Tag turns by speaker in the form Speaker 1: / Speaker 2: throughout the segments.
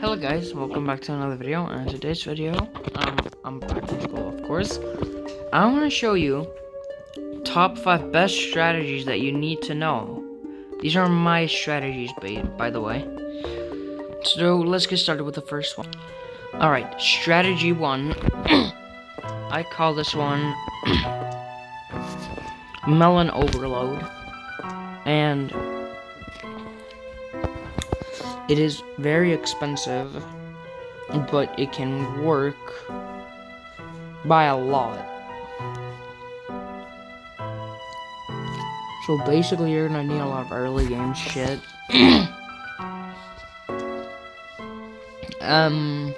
Speaker 1: Hello guys, welcome back to another video. And in today's video, I'm back from school, of course. I want to show you top 5 best strategies that you need to know. These are my strategies, by the way. So let's get started with the first one. Alright, strategy 1. I call this one Melon Overload. And it is very expensive, but it can work by a lot. So basically, you're gonna need a lot of early game shit. And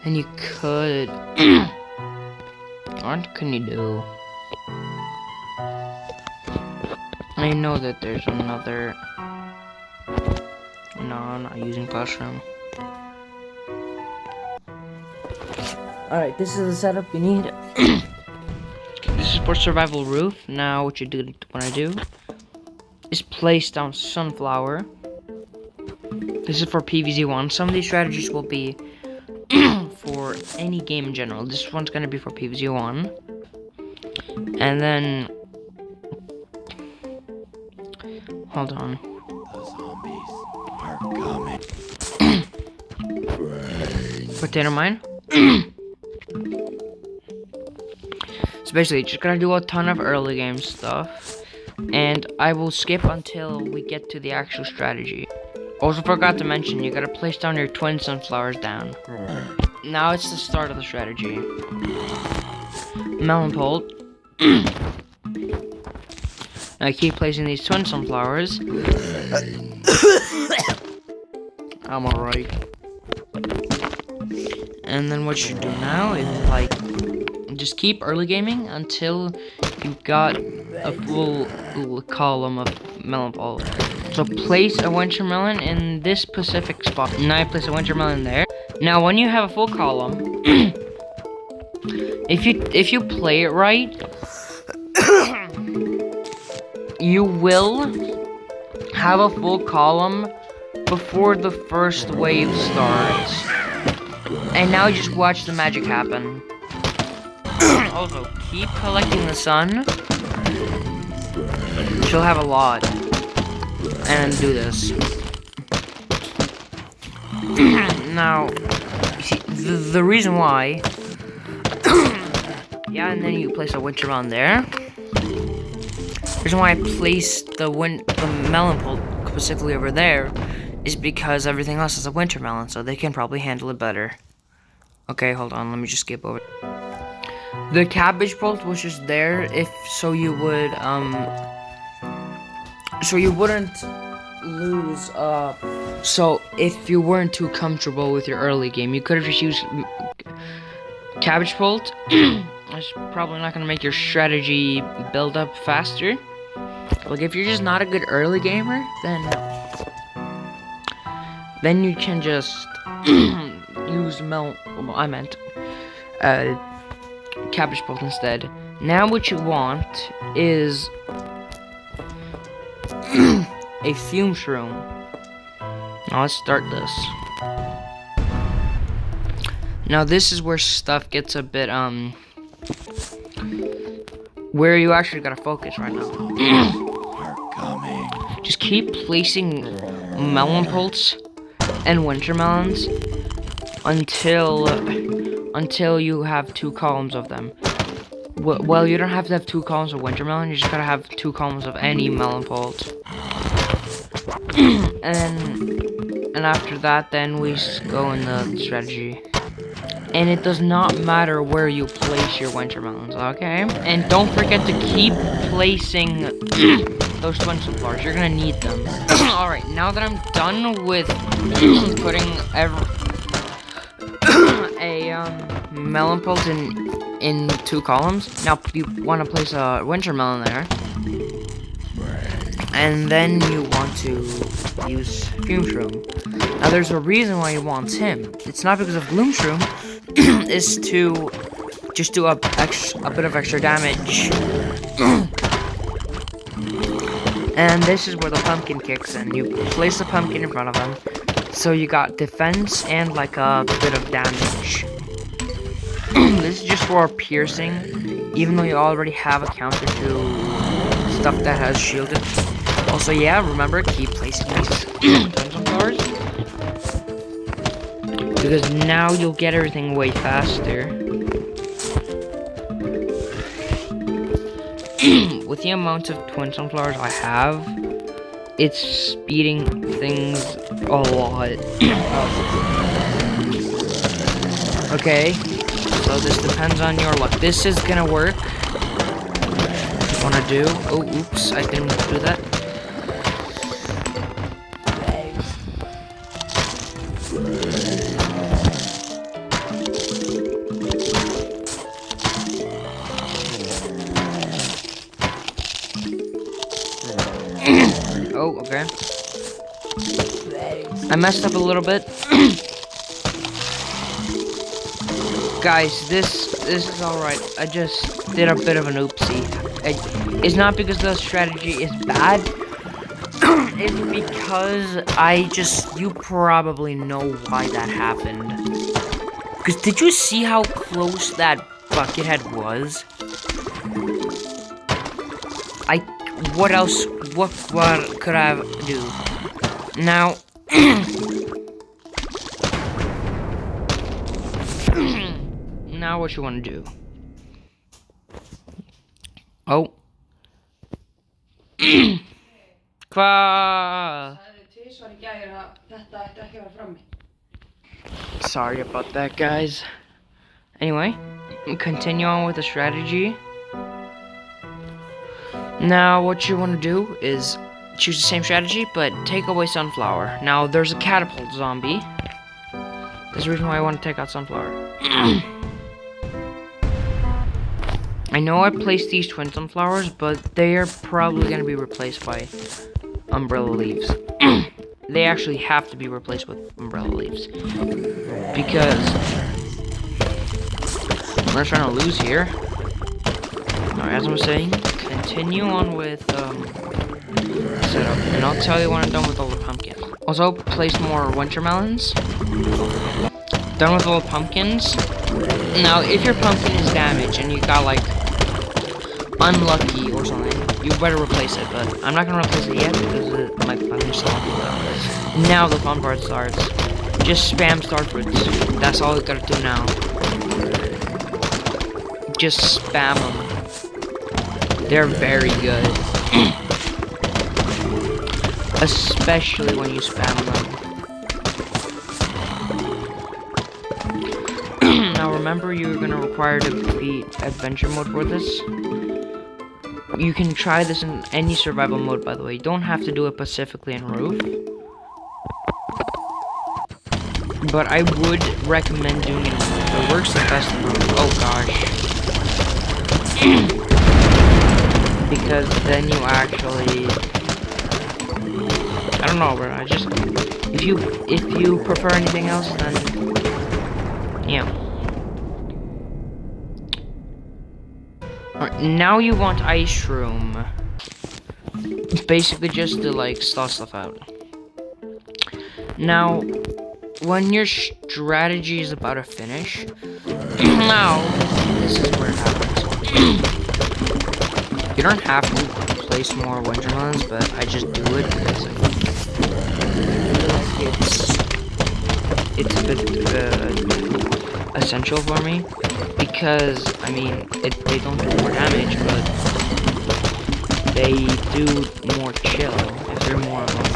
Speaker 1: you could. What can you do? I know that there's another. No, I'm not using Classroom. Alright, this is the setup you need. This is for Survival Roof. Now, what you want to do is place down Sunflower. This is for PvZ1. Some of these strategies will be for any game in general. This one's going to be for PvZ1. And then. Hold on.
Speaker 2: The zombies are coming.
Speaker 1: Potato mine. So basically, you're just gonna do a ton of early game stuff, and I will skip until we get to the actual strategy. Also forgot to mention, you gotta place down your twin sunflowers down. Now it's the start of the strategy. Melon pole. Now I keep placing these twin sunflowers. I'm alright. And then what you do now is just keep early gaming until you've got a full column of melon balls. So place a winter melon in this specific spot. Now I place a winter melon there. Now when you have a full column, if you play it right, you will have a full column before the first wave starts. And now just watch the magic happen. Also, keep collecting the sun. She'll have a lot. And do this. Now, see, the reason why... yeah, and then you place a winter melon there. The reason why I placed the melon pole specifically over there is because everything else is a winter melon, so they can probably handle it better. Okay, hold on, let me just skip over. The cabbage bolt was just there so you wouldn't lose, so if you weren't too comfortable with your early game, you could have just used cabbage bolt. That's probably not gonna make your strategy build up faster. Like, if you're just not a good early gamer, then you can just use cabbage bolt instead. Now what you want is a fume shroom. Now let's start this. Now this is where stuff gets a bit where you actually gotta focus right now. Just keep placing melon poles and winter melons until you have 2 columns of them. Well, you don't have to have 2 columns of winter melon. You just gotta have 2 columns of any melon poles. and after that, then we go in the strategy. And it does not matter where you place your winter melons, okay? And don't forget to keep placing those twin sunflowers. You're gonna need them. Alright, now that I'm done with putting melon poles in 2 columns, now you want to place a winter melon there. And then you want to use Fume Shroom. Now there's a reason why you want him. It's not because of Gloom Shroom. It's to just do a bit of extra damage And this is where the pumpkin kicks in. You place the pumpkin in front of them, so you got defense and like a bit of damage. This is just for piercing, even though you already have a counter to stuff that has shielded. Also, yeah, remember, keep placing these Twin Flowers, because now you'll get everything way faster. With the amount of Twin Sunflowers I have, it's speeding things a lot. Okay, so this depends on your luck. This is gonna work. Wanna do? Oh, oops, I didn't do that. Oh, okay. I messed up a little bit. Guys, this is alright. I just did a bit of an oopsie. It's not because the strategy is bad. It's because you probably know why that happened. Because did you see how close that Buckethead was? What else? What could I do? Now, now what you want to do? Oh. Sorry about that, guys. Anyway, continue on with the strategy. Now, what you want to do is choose the same strategy, but take away Sunflower. Now, there's a catapult zombie. That's the reason why I want to take out Sunflower. I know I placed these Twin Sunflowers, but they are probably going to be replaced by Umbrella Leaves. They actually have to be replaced with Umbrella Leaves. Because we're not trying to lose here. Now, as I was saying, continue on with setup, and I'll tell you when I'm done with all the pumpkins. Also, place more winter melons. Done with all the pumpkins. Now, if your pumpkin is damaged and you got like unlucky or something, you better replace it. But I'm not gonna replace it yet because my pumpkin's still on. Now the fun part starts. Just spam star fruits. That's all you gotta do now. Just spam them. They're very good. Especially when you spam them. Now remember, you're gonna require to beat adventure mode for this. You can try this in any survival mode, by the way. You don't have to do it specifically in Roof. But I would recommend doing it in Roof. It works the best in Roof. Oh gosh. Because then you actually, I don't know, bro. If you prefer anything else, then yeah. Alright, now you want Ice Room. Basically just to like stall stuff out. Now, when your strategy is about to finish, now this is where it happens. You don't have to place more winter melons, but I just do it because it's a bit essential for me. Because I mean, they don't do more damage, but they do more chill if they're more alone.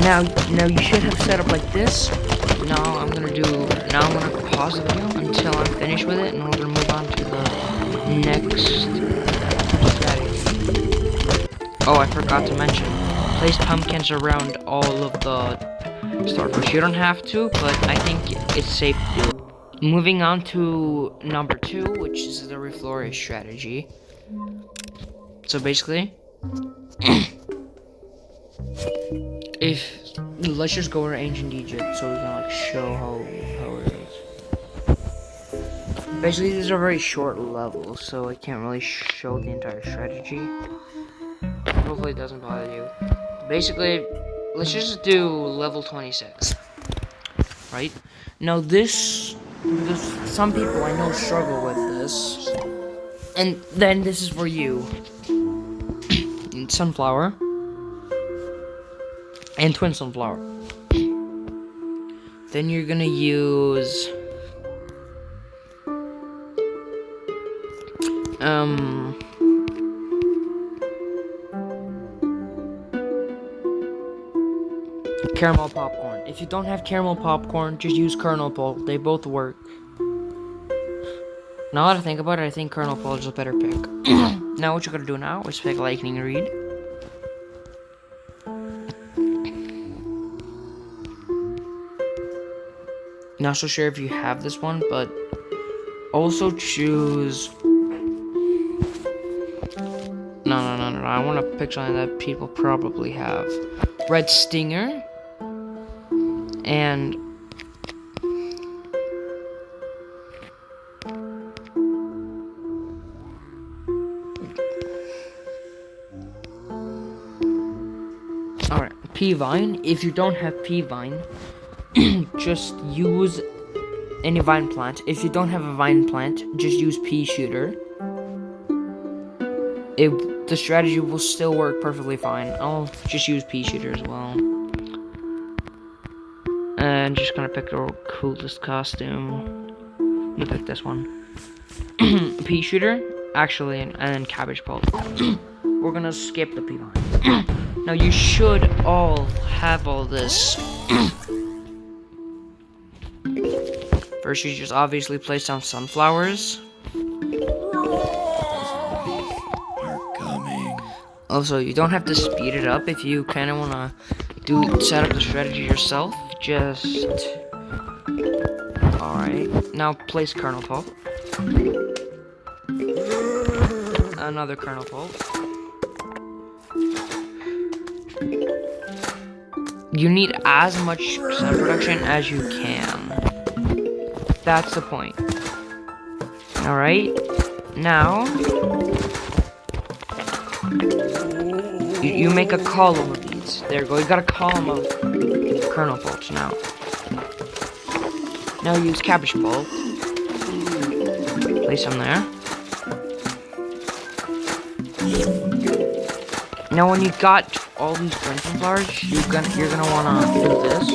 Speaker 1: Now you should have set up like this. Now I'm gonna pause the video until I'm finished with it, and we're gonna move on to the next strategy. Oh, I forgot to mention, place pumpkins around all of the starfish. You don't have to, but I think it's safe to do. Moving on to number 2, which is the refloria strategy. So basically, let's just go to ancient Egypt so we can like show how it is. Basically, these are very short levels, so I can't really show the entire strategy. Hopefully it doesn't bother you. Basically, let's just do level 26. Right? Now this, some people I know struggle with this. And then this is for you. Sunflower. And twin sunflower. Then you're gonna use caramel popcorn. If you don't have caramel popcorn, just use kernel pulp. They both work. Now that I think about it, I think kernel pulp is a better pick. Now what you're gonna do now is pick lightning reed. Not so sure if you have this one, but also choose. No. I want to pick something that people probably have. Red Stinger. And alright, pea vine. If you don't have pea vine, just use any vine plant. If you don't have a vine plant, just use pea shooter. The strategy will still work perfectly fine. I'll just use pea shooter as well. And just gonna pick the coolest costume. I'm gonna pick this one. Pea shooter, actually, and then cabbage pulp. We're gonna skip the pea vine. Now you should all have all this. First, you just obviously place down sunflowers. Also, you don't have to speed it up if you kind of want to set up the strategy yourself. Just alright. Now place kernel pulp. Another kernel pulp. You need as much percent production as you can. That's the point. Alright. Now you make a column of these. There you go. You got a column of kernel pulps now. Now use cabbage pulp. Place them there. Now when you got all these twin sunflowers, you're gonna wanna do this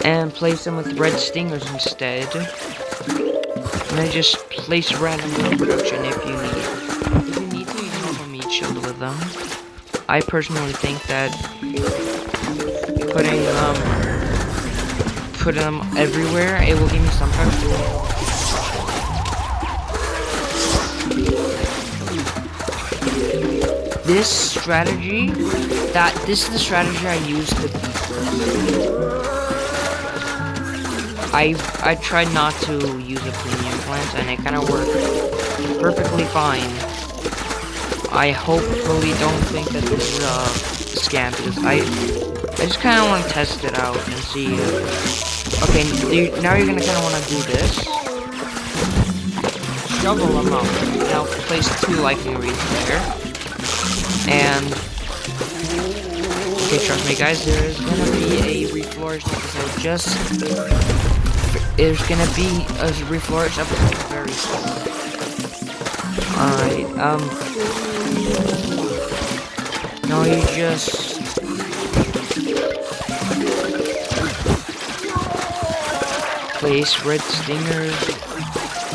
Speaker 1: and place them with red stingers instead. And then just place random production if you need. If you need to, you can have a meat shield with them. I personally think that putting them everywhere, it will give me some kind of. This is the strategy I use to beat this. I tried not to use a premium plant, and it kind of worked perfectly fine. I hopefully don't think that this is a scam, because I just kind of want to test it out and see. Okay, now you're gonna kind of want to do this. Shovel them up. Now place 2 lightning reeds there. And okay, trust me, guys. There is gonna be a reflourish episode. There's gonna be a reflourish episode very soon. Alright, now you just place red stingers.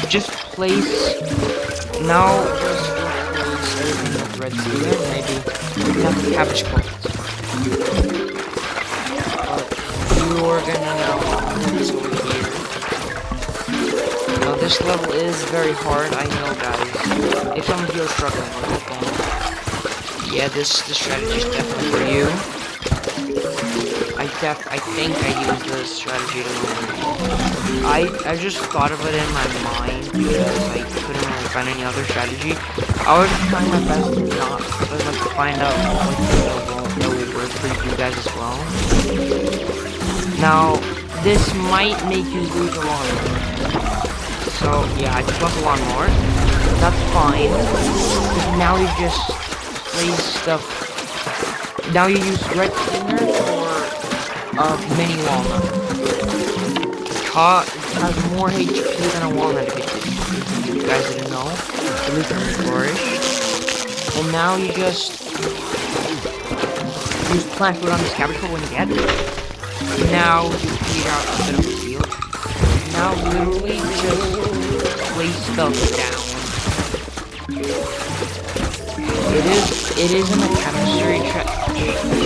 Speaker 1: Just place now. Just everything with red stinger. Maybe not the cabbage pulp. You are gonna now put this over here. Now this level is very hard, I know, guys. If some of you are struggling with it, then yeah, this strategy is definitely for you. I think I used this strategy to win. I just thought of it in my mind because I couldn't really find any other strategy. I was trying my best to not find out what that would work for you guys as well. Now, this might make you lose a lot. So yeah, I just lost one more. That's fine. Because now you just place stuff. Now you use red stinger for mini walnut. It has more HP than a walnut. If you guys didn't know, at least on flourish. And now you just use plant food on this cabbage when you get it. Now you clear out a bit of the field. Now literally just place spells down. It is a mechanical strategy,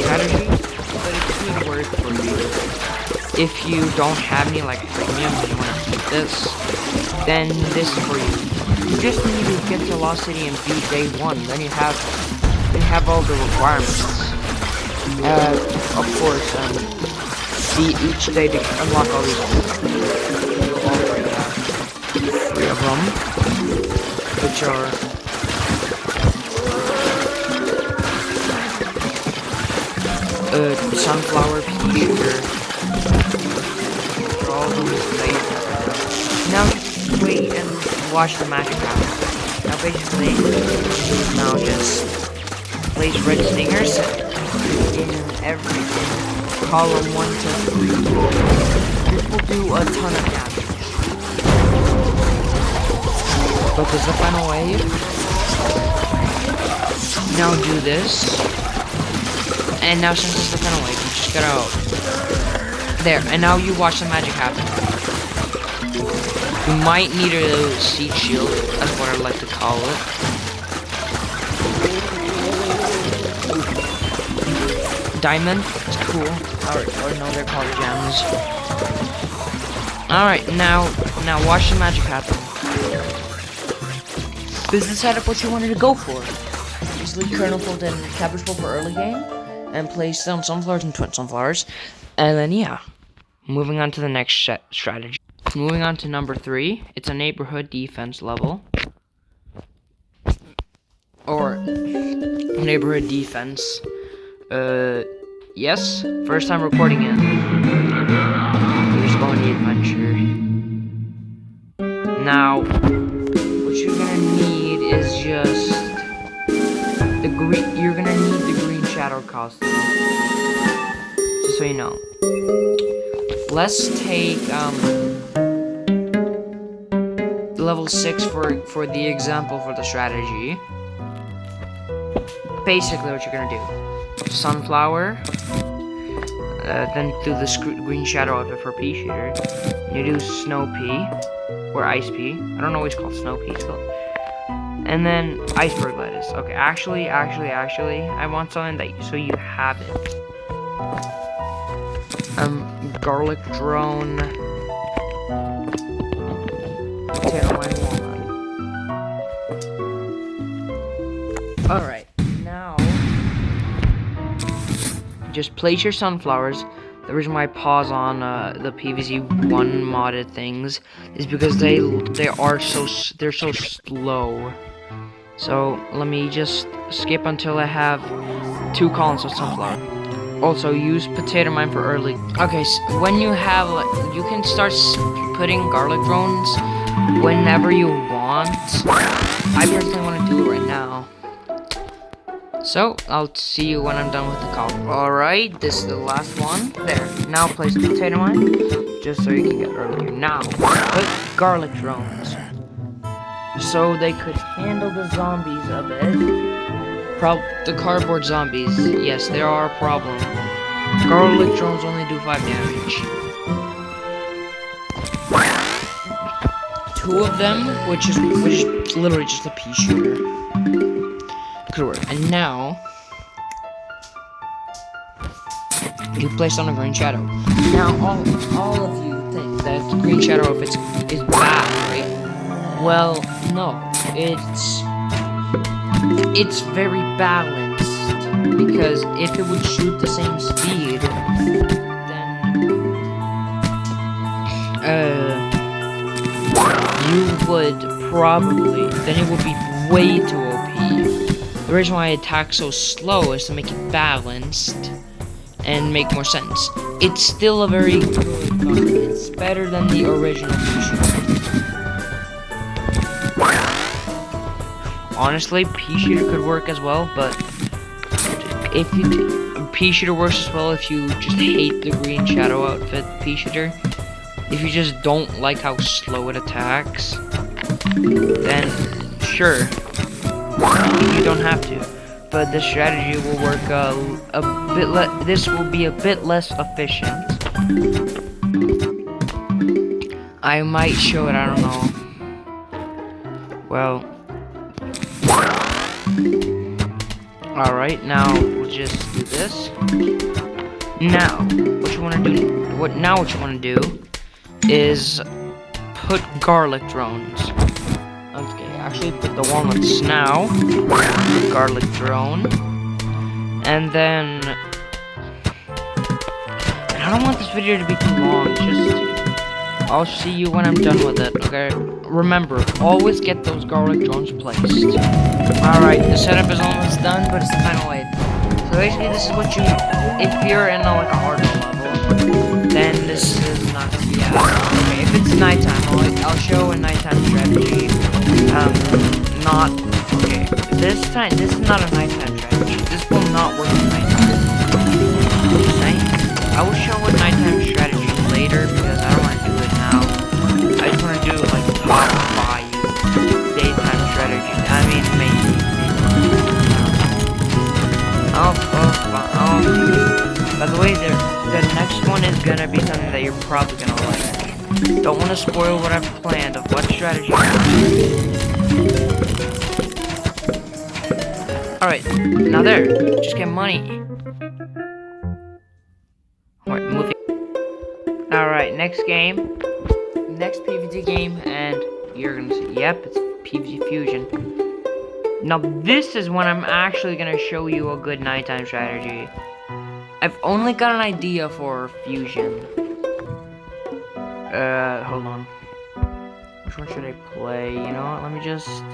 Speaker 1: but it's good work for you. If you don't have any like premium and you want to keep this, then this is for you. You just need to get to Lost City and beat day 1. Then you have all the requirements. Of course, beat each day to unlock all these. You'll already have 3 of them, which are sunflower, pea shooter. All of them is laser. Now just wait and watch the magic happen. Now basically, now just place red stingers in every column 1 to 3. This will do a ton of damage. But there's the final wave. Now do this. And now since it's the final wave, you just gotta... There, and now you watch the magic happen. You might need a seed shield, that's what I like to call it. Diamond, it's cool. Or no, they're called gems. Alright, now watch the magic happen. This is the setup what you wanted to go for. Just leave kernel fold and cabbage bowl for early game, and place down sunflowers and twin sunflowers, and then yeah, moving on to the next strategy. Moving on to number 3, it's a neighborhood defense level, or neighborhood defense. Yes, first time recording it. We're just going the adventure. Now, what you're gonna need is just the green. You're gonna need the green shadow costume. Just so you know. Let's take level 6 for the example for the strategy. Basically, what you're gonna do: sunflower, then do the green shadow outfit for pea shooter. You do snow pea or ice pea. I don't know what it's called, snow pea still. And then iceberg lettuce. Okay, actually, I want something that so you have it. Garlic drone. Potato line walnut. Alright, now just place your sunflowers. The reason why I pause on the PVZ1 modded things is because they're so slow. So let me just skip until I have 2 columns of sunflower. Also, use potato mine for early. Okay, so when you have, you can start putting garlic drones whenever you want. I personally want to do it right now. So, I'll see you when I'm done with the call. Alright, this is the last one. There. Now place the potato mine, just so you can get earlier. Now, put garlic drones, so they could handle the zombies a bit. The cardboard zombies, yes, they are a problem. Garlic drones only do 5 damage. 2 of them, which is literally just a pea shooter, could work. And now you place on a green shadow. Now all of you think that the green shadow if is bad, right? Well, no, it's very balanced, because if it would shoot the same speed, then it would be way too OP. The reason why I attack so slow is to make it balanced and make more sense. It's still a very good gun. It's better than the original Fusion. Honestly, pea shooter could work as well, but if you pea shooter works as well if you just hate the green shadow outfit pea shooter. If you just don't like how slow it attacks, then sure, you don't have to. But this strategy will work a bit. This will be a bit less efficient. I might show it. I don't know. Well, all right. Now we'll just do this. Now, what you want to do? What you want to do is put garlic drones. Okay, actually put the walnuts now. Garlic drone. And then I don't want this video to be too long, just I'll see you when I'm done with it, okay? Remember, always get those garlic drones placed. Alright, the setup is almost done, but it's the final way. So basically this is what you, if you're in like a harder level, then this is not, okay, if it's nighttime, I'll show a nighttime strategy. This is not a nighttime strategy. This will not work at nighttime. I will show a nighttime strategy later because I don't want to do it now. I just want to do like top 5 daytime strategies. I mean, maybe. By the way, the next one is gonna be something that you're probably gonna like. Don't want to spoil what I've planned of what strategy. Alright, now there. Just get money. Alright, moving. Alright, next game. Next PvZ game, and you're gonna see, yep, it's PvZ Fusion. Now this is when I'm actually gonna show you a good nighttime strategy. I've only got an idea for Fusion. Hold on. Which one should I play? You know what, let me just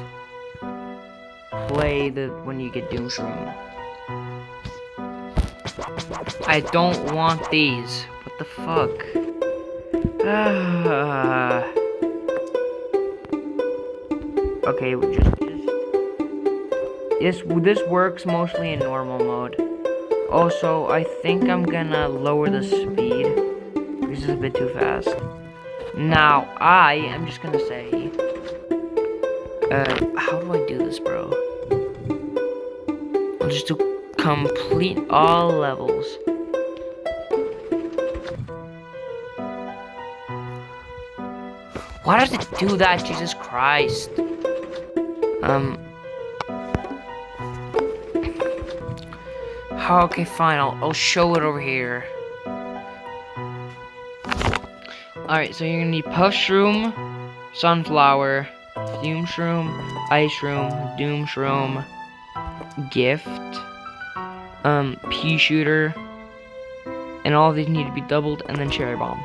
Speaker 1: play the when you get Doomshroom. I don't want these. What the fuck? Okay, this works mostly in normal mode. Also, I think I'm gonna lower the speed. This is a bit too fast. Now, I am just gonna say, how do I do this, bro? I'll just do complete all levels. Why does it do that? Jesus Christ. Okay, fine. I'll show it over here. Alright, so you're gonna need Puff Shroom, Sunflower, Fume Shroom, Ice Shroom, Doom Shroom, Gift, Pea Shooter, and all of these need to be doubled, and then Cherry Bomb.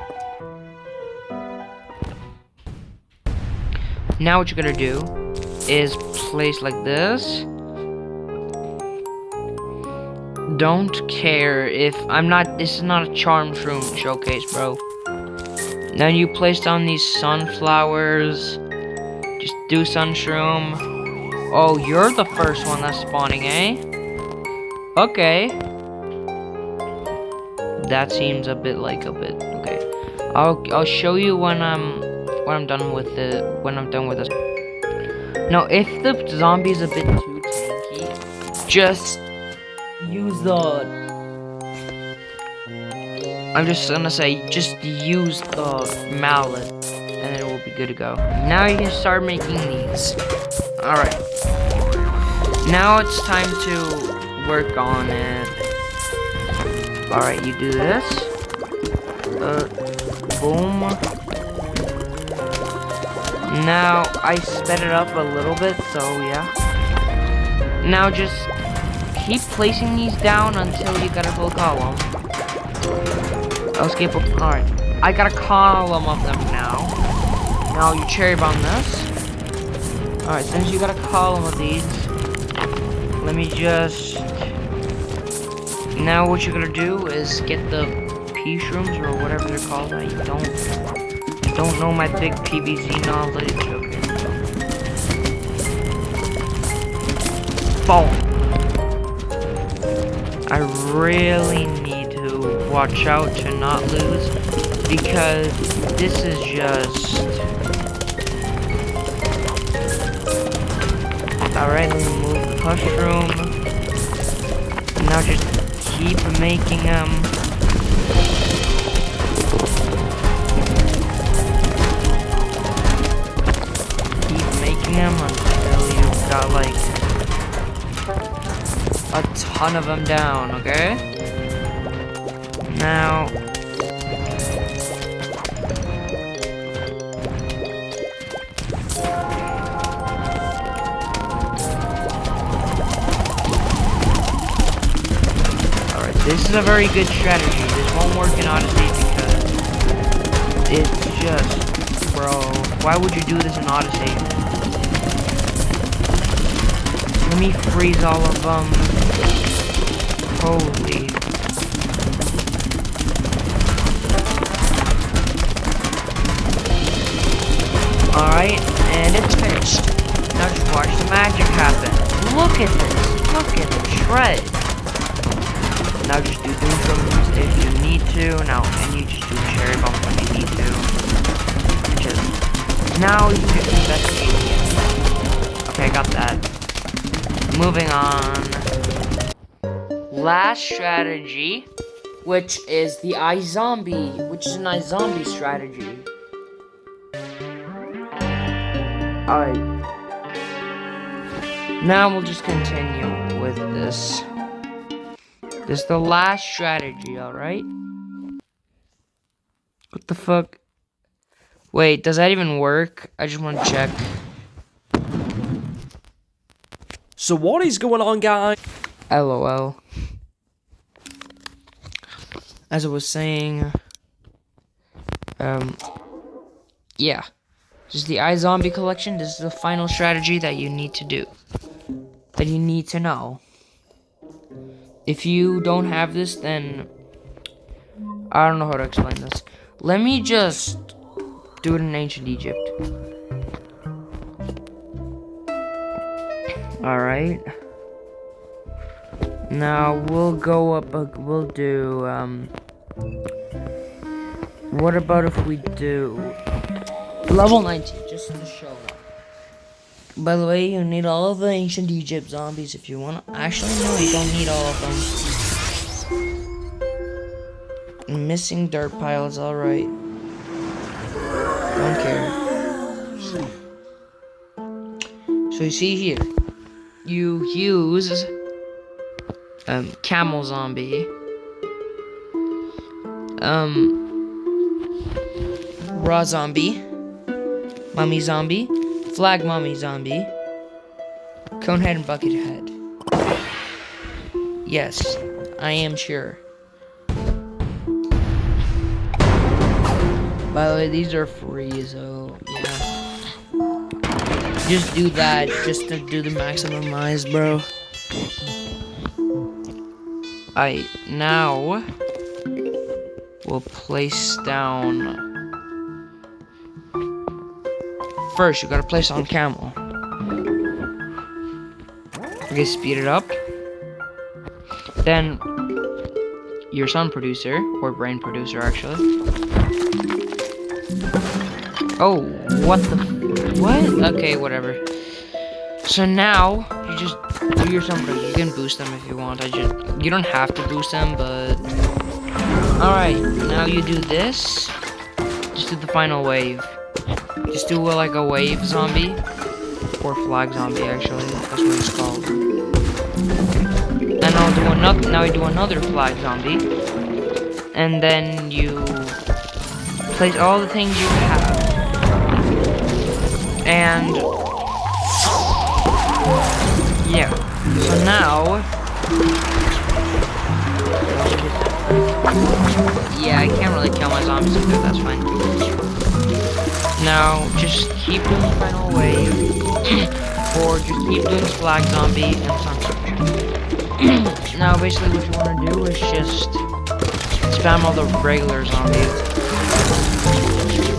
Speaker 1: Now what you're gonna do is place like this. Don't care if this is not a Charm Shroom showcase, bro. Then you place down these sunflowers. Just do Sun Shroom. Oh, you're the first one that's spawning, eh? Okay. That seems a bit okay. I'll show you when I'm done with it. When I'm done with this. Now, if the zombie is a bit too tanky, just use the. I'm just gonna say, just use the mallet, and it will be good to go. Now you can start making these. Alright. Now it's time to work on it. Alright, you do this. Boom. Now, I sped it up a little bit, so yeah. Now just keep placing these down until you got a full column. Escape. Alright. I got a column of them now. Now you cherry bomb this. Alright, since you got a column of these, let me just. Now what you're gonna do is get the pea shrooms or whatever they're called. I don't know my big PvZ knowledge. Okay. Boom. I really need to watch out to not lose, because this is just... Alright, let me move the mushroom. Now just keep making them. Keep making them until you've got like a ton of them down, okay? Now... Alright, this is a very good strategy. This won't work in Odyssey because it's just... Bro, why would you do this in Odyssey? Let me freeze all of them. Holy. Alright, and it's finished. Now just watch the magic happen. Look at this. Look at the shred. Now just do Doomsums if you need to. Now, and you just do cherry bomb when you need to. Just, now you can just investigate again. Okay, got that. Moving on. Last strategy, which is the iZombie, which is an iZombie strategy. Alright. Now we'll just continue with this. This is the last strategy, alright? What the fuck? Wait, does that even work? I just want to check.
Speaker 3: So what is going on, guys?
Speaker 1: LOL. As I was saying, yeah. This is the iZombie collection. This is the final strategy that you need to do. That you need to know. If you don't have this, then I don't know how to explain this. Let me just do it in ancient Egypt. Alright. Now we'll go up, we'll do, what about if we do level 19, just to show up. By the way, you need all of the ancient Egypt zombies if you want to. Actually, no, you don't need all of them. Missing dirt piles, alright. Don't care. So you see here, you use camel zombie, raw zombie, mummy zombie, flag mummy zombie, conehead and bucket head. Yes, I am sure. By the way, these are free, so yeah. Just do that, just to do the maximize, bro. Alright, now we'll place down. First, you gotta place on camel. Okay, speed it up. Then your sun producer, or brain producer, actually. Oh, what the? What? Okay, whatever. So now you just do your sun producer. You can boost them if you want. You don't have to boost them, but all right. Now you do this. Just do the final wave. Just do like a wave zombie, or flag zombie. Actually, that's what it's called. And I'll do another. Now you do another flag zombie, and then you place all the things you have, and yeah. So now, yeah, I can't really kill my zombies up there. That's fine. Now, just keep doing the final wave, or just keep doing flag zombie and sunset. Now, basically, what you want to do is just spam all the regular zombies.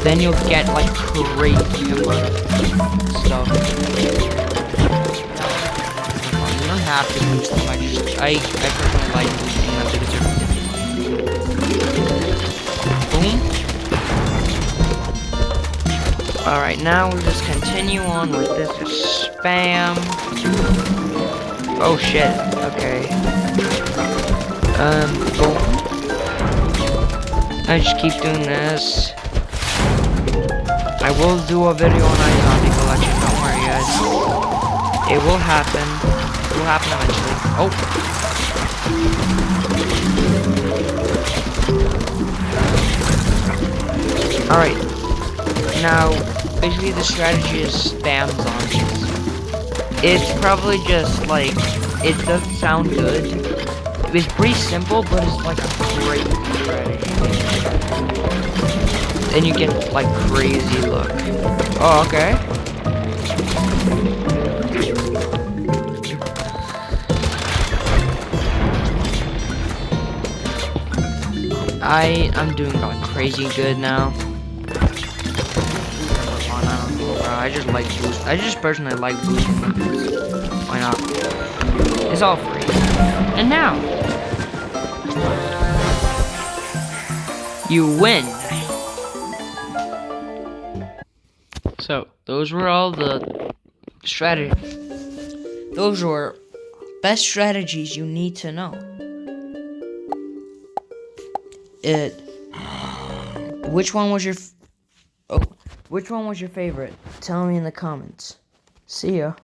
Speaker 1: Then you'll get like great killer stuff. You don't have to boost them. I personally like boosting them because they're boom. Alright, now we'll just continue on with this. Just spam. Oh shit. Okay. Boom. I just keep doing this. I will do a video on iZombie collection, don't worry guys. It will happen. It will happen eventually. Oh! Alright. Now, basically the strategy is spam zombies. It's probably just like, it doesn't sound good. It's pretty simple, but it's like a great strategy. Then you get like crazy look. Oh, okay. I'm doing like crazy good now. I just like boost. I just personally like boosting weapons. Why not? It's all free. And now you win. So those were all the strategies. Those were best strategies you need to know. Which one was your? Which one was your favorite? Tell me in the comments. See ya.